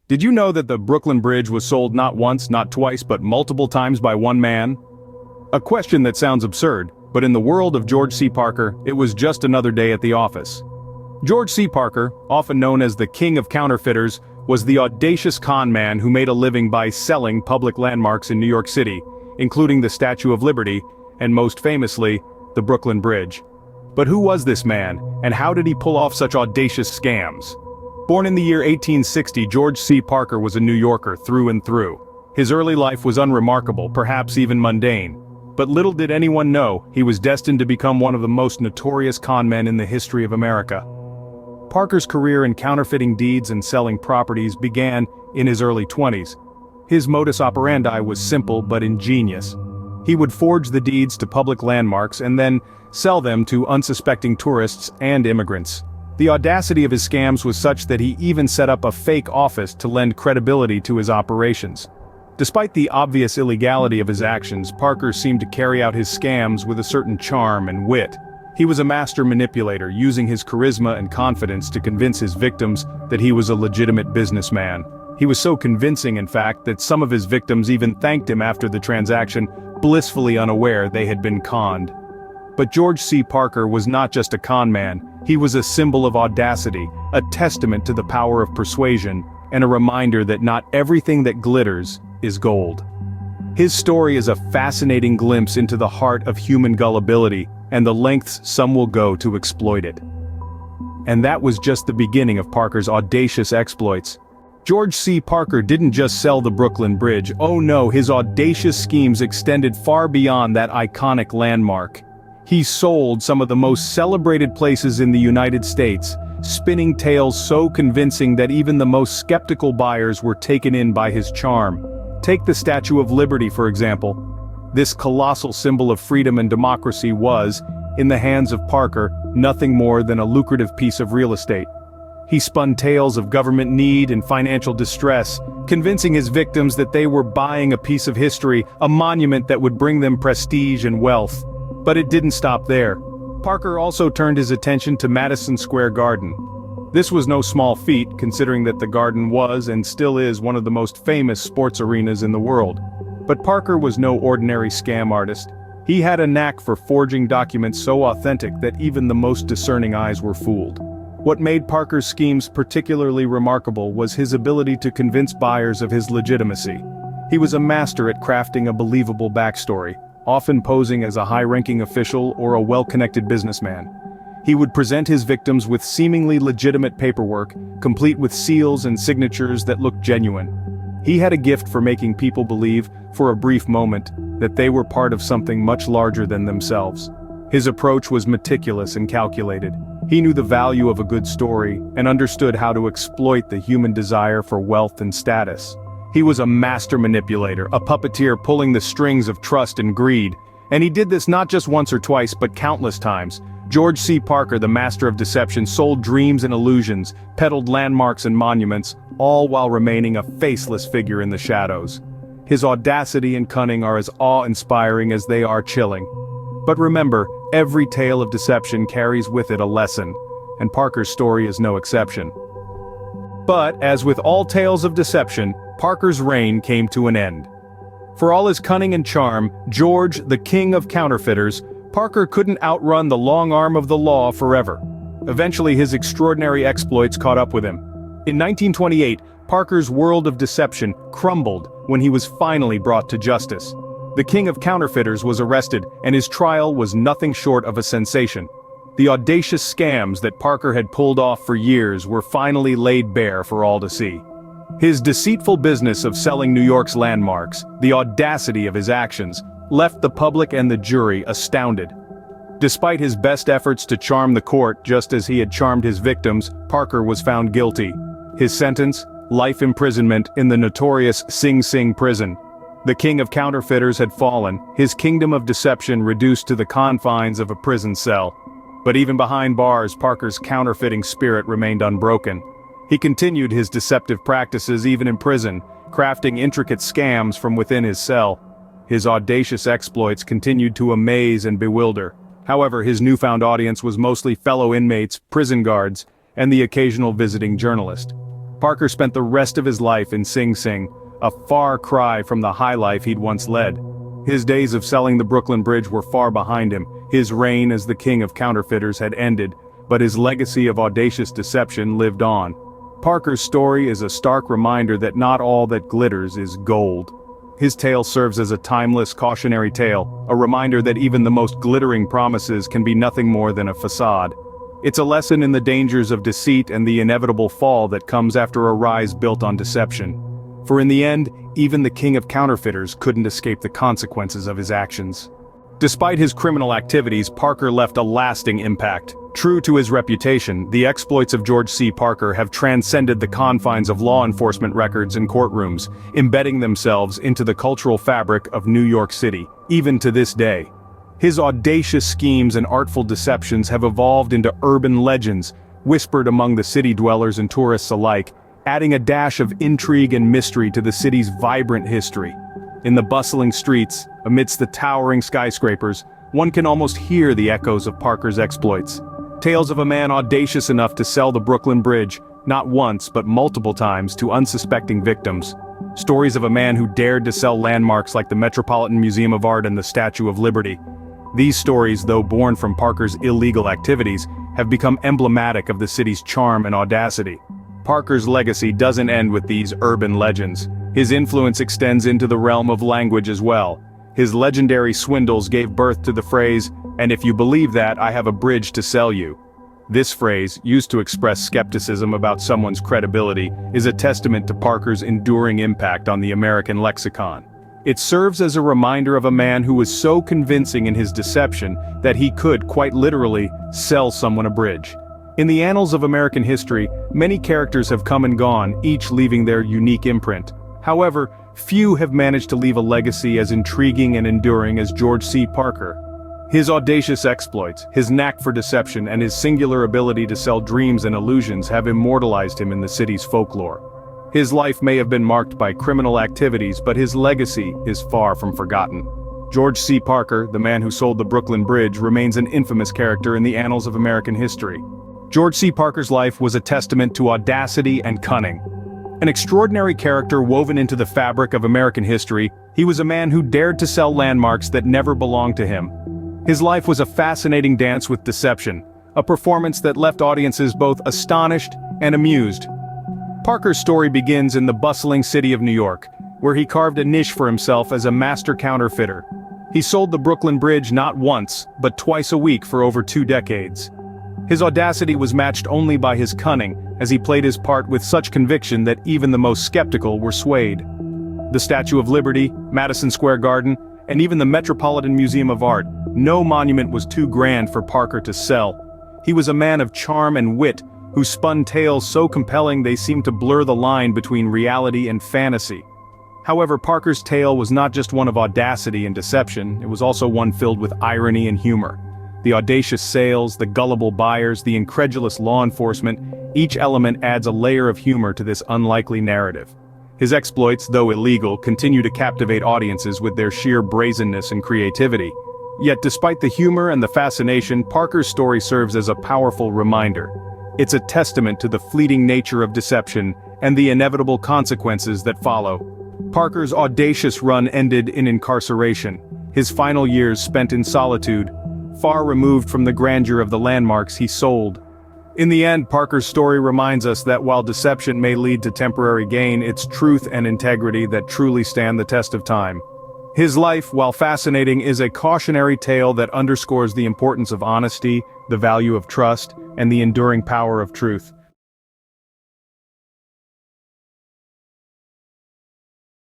Did you know that the Brooklyn Bridge was sold not once, not twice, but multiple times by one man? A question that sounds absurd, but in the world of George C. Parker, it was just another day at the office. George C. Parker, often known as the King of Counterfeiters, was the audacious con man who made a living by selling public landmarks in New York City, including the Statue of Liberty, and most famously, the Brooklyn Bridge. But who was this man, and how did he pull off such audacious scams? Born in the year 1860, George C. Parker was a New Yorker through and through. His early life was unremarkable, perhaps even mundane. But little did anyone know, he was destined to become one of the most notorious con men in the history of America. Parker's career in counterfeiting deeds and selling properties began in his early 20s. His modus operandi was simple but ingenious. He would forge the deeds to public landmarks and then sell them to unsuspecting tourists and immigrants. The audacity of his scams was such that he even set up a fake office to lend credibility to his operations. Despite the obvious illegality of his actions, Parker seemed to carry out his scams with a certain charm and wit. He was a master manipulator, using his charisma and confidence to convince his victims that he was a legitimate businessman. He was so convincing, in fact, that some of his victims even thanked him after the transaction, blissfully unaware they had been conned. But George C. Parker was not just a con man, he was a symbol of audacity, a testament to the power of persuasion, and a reminder that not everything that glitters is gold. His story is a fascinating glimpse into the heart of human gullibility, and the lengths some will go to exploit it. And that was just the beginning of Parker's audacious exploits. George C. Parker didn't just sell the Brooklyn Bridge, oh no, his audacious schemes extended far beyond that iconic landmark. He sold some of the most celebrated places in the United States, spinning tales so convincing that even the most skeptical buyers were taken in by his charm. Take the Statue of Liberty, for example. This colossal symbol of freedom and democracy was, in the hands of Parker, nothing more than a lucrative piece of real estate. He spun tales of government need and financial distress, convincing his victims that they were buying a piece of history, a monument that would bring them prestige and wealth. But it didn't stop there. Parker also turned his attention to Madison Square Garden. This was no small feat, considering that the Garden was and still is one of the most famous sports arenas in the world. But Parker was no ordinary scam artist. He had a knack for forging documents so authentic that even the most discerning eyes were fooled. What made Parker's schemes particularly remarkable was his ability to convince buyers of his legitimacy. He was a master at crafting a believable backstory, often posing as a high-ranking official or a well-connected businessman. He would present his victims with seemingly legitimate paperwork, complete with seals and signatures that looked genuine. He had a gift for making people believe, for a brief moment, that they were part of something much larger than themselves. His approach was meticulous and calculated. He knew the value of a good story, and understood how to exploit the human desire for wealth and status. He was a master manipulator, a puppeteer pulling the strings of trust and greed. And he did this not just once or twice, but countless times. George C. Parker, the master of deception, sold dreams and illusions, peddled landmarks and monuments, all while remaining a faceless figure in the shadows. His audacity and cunning are as awe-inspiring as they are chilling. But remember, every tale of deception carries with it a lesson, and Parker's story is no exception. But, as with all tales of deception, Parker's reign came to an end. For all his cunning and charm, George, the King of Counterfeiters, Parker couldn't outrun the long arm of the law forever. Eventually his extraordinary exploits caught up with him. In 1928, Parker's world of deception crumbled when he was finally brought to justice. The King of Counterfeiters was arrested, and his trial was nothing short of a sensation. The audacious scams that Parker had pulled off for years were finally laid bare for all to see. His deceitful business of selling New York's landmarks, the audacity of his actions, left the public and the jury astounded. Despite his best efforts to charm the court just as he had charmed his victims, Parker was found guilty. His sentence? Life imprisonment in the notorious Sing Sing prison. The King of Counterfeiters had fallen, his kingdom of deception reduced to the confines of a prison cell. But even behind bars, Parker's counterfeiting spirit remained unbroken. He continued his deceptive practices even in prison, crafting intricate scams from within his cell. His audacious exploits continued to amaze and bewilder. However, his newfound audience was mostly fellow inmates, prison guards, and the occasional visiting journalist. Parker spent the rest of his life in Sing Sing, a far cry from the high life he'd once led. His days of selling the Brooklyn Bridge were far behind him. His reign as the King of Counterfeiters had ended, but his legacy of audacious deception lived on. Parker's story is a stark reminder that not all that glitters is gold. His tale serves as a timeless cautionary tale, a reminder that even the most glittering promises can be nothing more than a facade. It's a lesson in the dangers of deceit and the inevitable fall that comes after a rise built on deception. For in the end, even the King of Counterfeiters couldn't escape the consequences of his actions. Despite his criminal activities, Parker left a lasting impact. True to his reputation, the exploits of George C. Parker have transcended the confines of law enforcement records and courtrooms, embedding themselves into the cultural fabric of New York City, even to this day. His audacious schemes and artful deceptions have evolved into urban legends, whispered among the city dwellers and tourists alike, adding a dash of intrigue and mystery to the city's vibrant history. In the bustling streets, amidst the towering skyscrapers, one can almost hear the echoes of Parker's exploits. Tales of a man audacious enough to sell the Brooklyn Bridge, not once but multiple times, to unsuspecting victims. Stories of a man who dared to sell landmarks like the Metropolitan Museum of Art and the Statue of Liberty. These stories, though born from Parker's illegal activities, have become emblematic of the city's charm and audacity. Parker's legacy doesn't end with these urban legends. His influence extends into the realm of language as well. His legendary swindles gave birth to the phrase, "And if you believe that, I have a bridge to sell you." This phrase, used to express skepticism about someone's credibility, is a testament to Parker's enduring impact on the American lexicon. It serves as a reminder of a man who was so convincing in his deception that he could, quite literally, sell someone a bridge. In the annals of American history, many characters have come and gone, each leaving their unique imprint. However, few have managed to leave a legacy as intriguing and enduring as George C. Parker. His audacious exploits, his knack for deception, and his singular ability to sell dreams and illusions have immortalized him in the city's folklore. His life may have been marked by criminal activities, but his legacy is far from forgotten. George C. Parker, the man who sold the Brooklyn Bridge, remains an infamous character in the annals of American history. George C. Parker's life was a testament to audacity and cunning. An extraordinary character woven into the fabric of American history, he was a man who dared to sell landmarks that never belonged to him. His life was a fascinating dance with deception, a performance that left audiences both astonished and amused. Parker's story begins in the bustling city of New York, where he carved a niche for himself as a master counterfeiter. He sold the Brooklyn Bridge not once, but twice a week for over 2 decades. His audacity was matched only by his cunning, as he played his part with such conviction that even the most skeptical were swayed. The Statue of Liberty, Madison Square Garden, and even the Metropolitan Museum of Art, no monument was too grand for Parker to sell. He was a man of charm and wit, who spun tales so compelling they seemed to blur the line between reality and fantasy. However, Parker's tale was not just one of audacity and deception, it was also one filled with irony and humor. The audacious sales, the gullible buyers, the incredulous law enforcement, each element adds a layer of humor to this unlikely narrative. His exploits, though illegal, continue to captivate audiences with their sheer brazenness and creativity. Yet despite the humor and the fascination, Parker's story serves as a powerful reminder. It's a testament to the fleeting nature of deception and the inevitable consequences that follow. Parker's audacious run ended in incarceration, his final years spent in solitude, far removed from the grandeur of the landmarks he sold. In the end, Parker's story reminds us that while deception may lead to temporary gain, it's truth and integrity that truly stand the test of time. His life, while fascinating, is a cautionary tale that underscores the importance of honesty, the value of trust, and the enduring power of truth.